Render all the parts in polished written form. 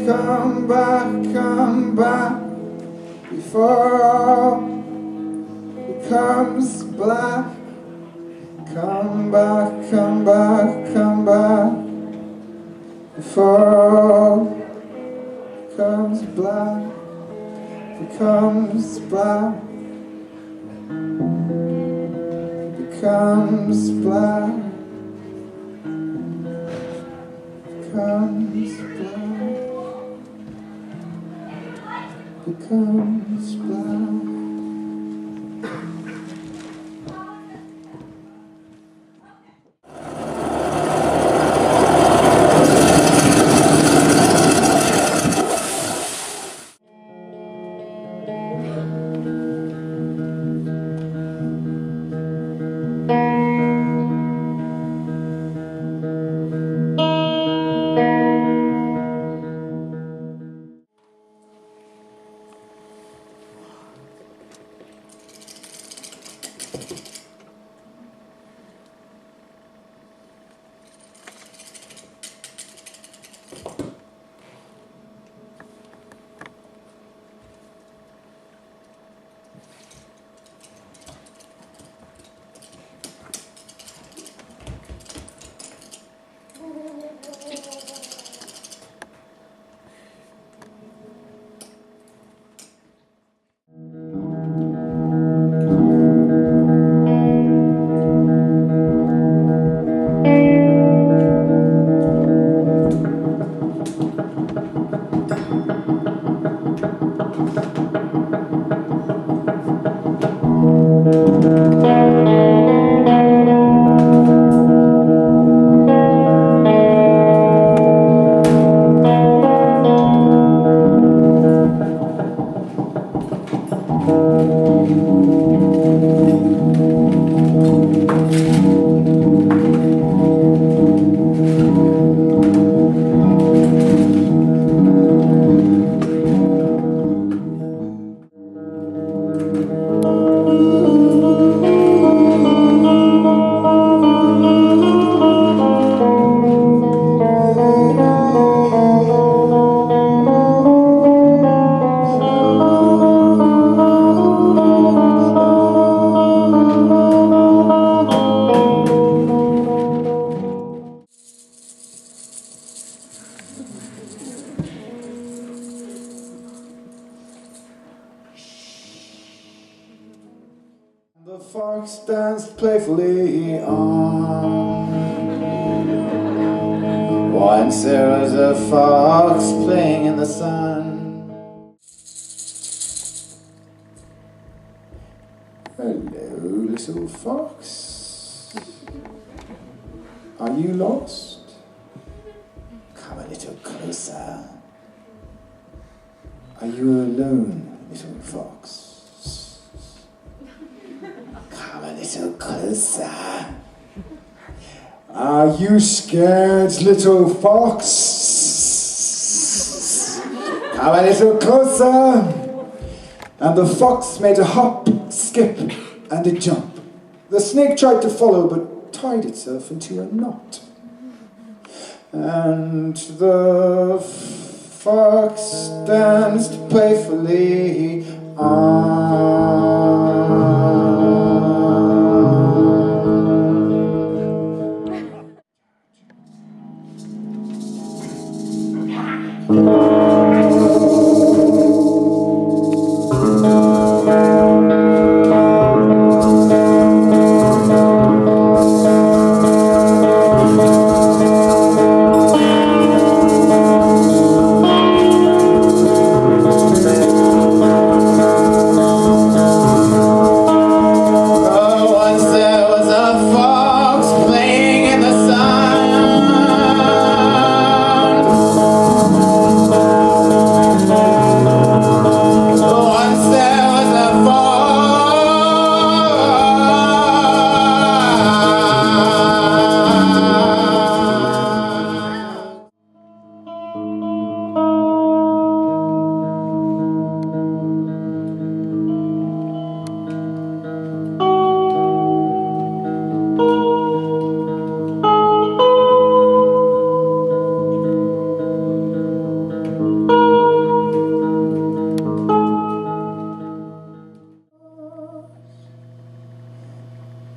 come back, before all becomes black. Come back, come back, come back, before all becomes black, becomes black, becomes black, becomes black, becomes black. The fox danced playfully on. Once there was a fox playing in the sun. Hello, little fox. Are you lost? Come a little closer. Are you alone, little fox? Come a little closer. Are you scared, little fox? Come a little closer. And the fox made a hop, skip, and a jump. The snake tried to follow, but tied itself into a knot. And the fox danced playfully on.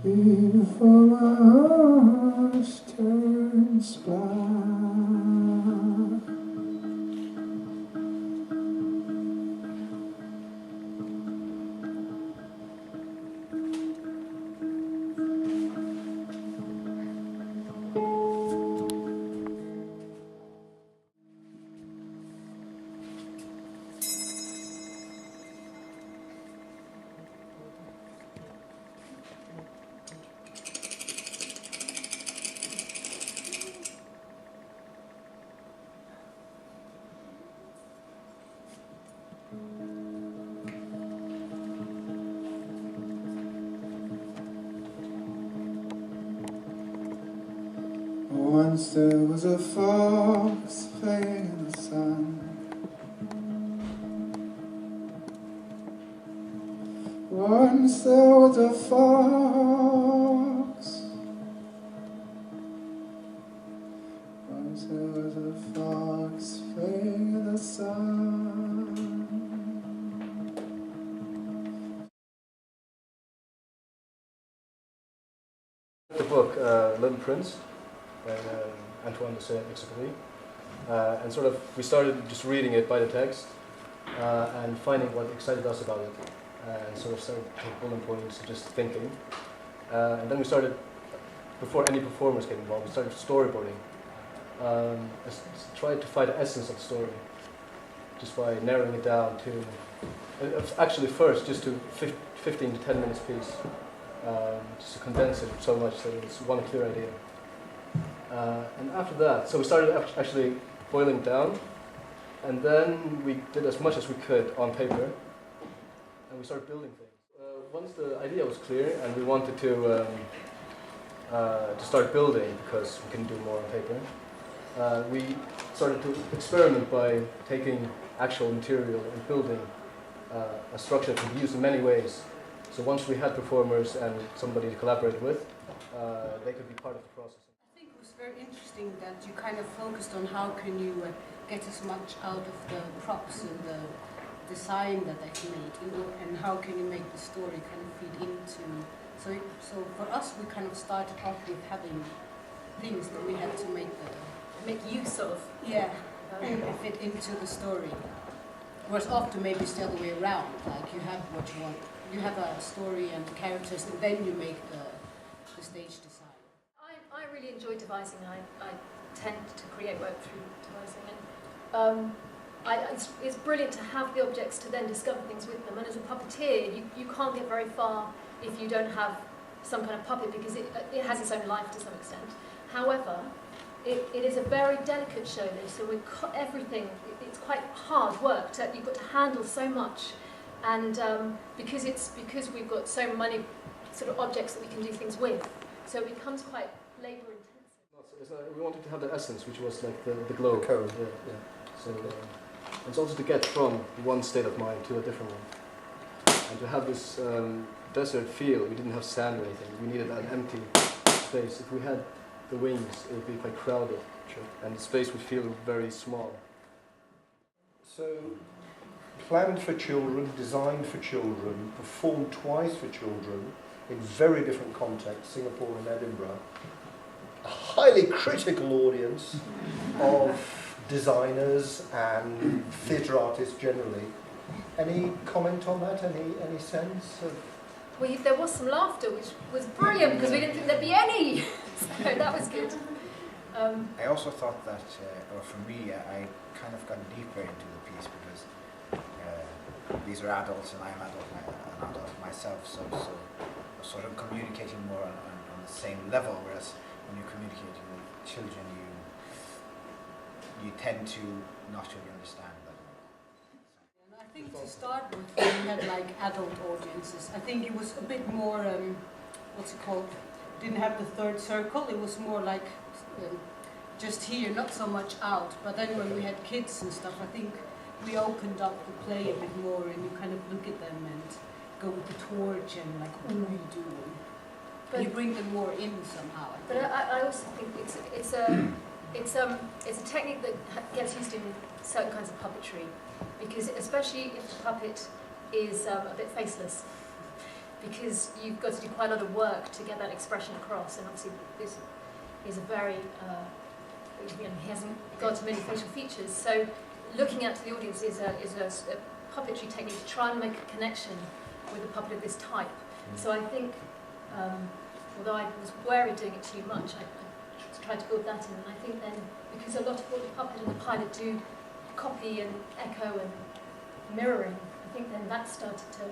before my heart turns black. Once there was a fox playing in the sun. Once there was a fox. Once there was a fox playing in the sun. The book, Little Prince, by Antoine basically, and sort of we started just reading it by the text and finding what excited us about it, and sort of started taking bullet points, just thinking, and then we started, before any performers came involved, we started storyboarding, tried to find the essence of the story, just by narrowing it down to, actually first just to 15 to 10 minutes piece. Just to condense it so much that it's one clear idea. And after that, so we started actually boiling down, and then we did as much as we could on paper, and we started building things. Once the idea was clear and we wanted to start building because we couldn't do more on paper, we started to experiment by taking actual material and building a structure that could be used in many ways. So once we had performers and somebody to collaborate with, they could be part of the process. I think it was very interesting that you kind of focused on how can you get as much out of the props and the design that they made, you know, and how can you make the story kind of feed into. So for us, we kind of started off with having things that we had to make use of. Yeah, and fit into the story. Whereas often maybe it's the other way around. Like you have what you want. You have a story and characters, and then you make the stage design. I really enjoy devising. I tend to create work through devising, and it's brilliant to have the objects to then discover things with them. And as a puppeteer, you can't get very far if you don't have some kind of puppet, because it has its own life to some extent. However, it is a very delicate show, though, so everything, it's quite hard work. You've got to handle so much. And because we've got so many sort of objects that we can do things with, so it becomes quite labour intensive. We wanted to have the essence, which was like the glow. The code. Yeah. So it's also to get from one state of mind to a different one, and to have this desert feel. We didn't have sand or anything. We needed an empty space. If we had the wings, it would be quite crowded, and the space would feel very small. So, planned for children, designed for children, performed twice for children in very different contexts, Singapore and Edinburgh. A highly critical audience of designers and theatre artists generally. Any comment on that? Any sense of? Well, there was some laughter, which was brilliant because we didn't think there'd be any. So that was good. I also thought that, or for me, I kind of got deeper into the piece because these are adults and I'm an adult myself, so we're sort of communicating more on the same level, whereas when you're communicating with children, you tend to not really understand that. I think to start with, we had like adult audiences. I think it was a bit more, what's it called? Didn't have the third circle. It was more like just here, not so much out. But then when we had kids and stuff, I think we opened up the play a bit more, and you kind of look at them and go with the torch and like, what are you doing? But you bring them more in somehow. But I also think it's a technique that gets used in certain kinds of puppetry, because especially if the puppet is a bit faceless, because you've got to do quite a lot of work to get that expression across, and obviously this is a very, he hasn't got many facial features, so looking out to the audience is a puppetry technique to try and make a connection with a puppet of this type. So I think, although I was wary doing it too much, I tried to build that in, and I think then, because a lot of what the puppet and the pilot do, copy and echo and mirroring, I think then that started to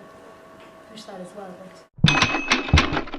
push that as well. But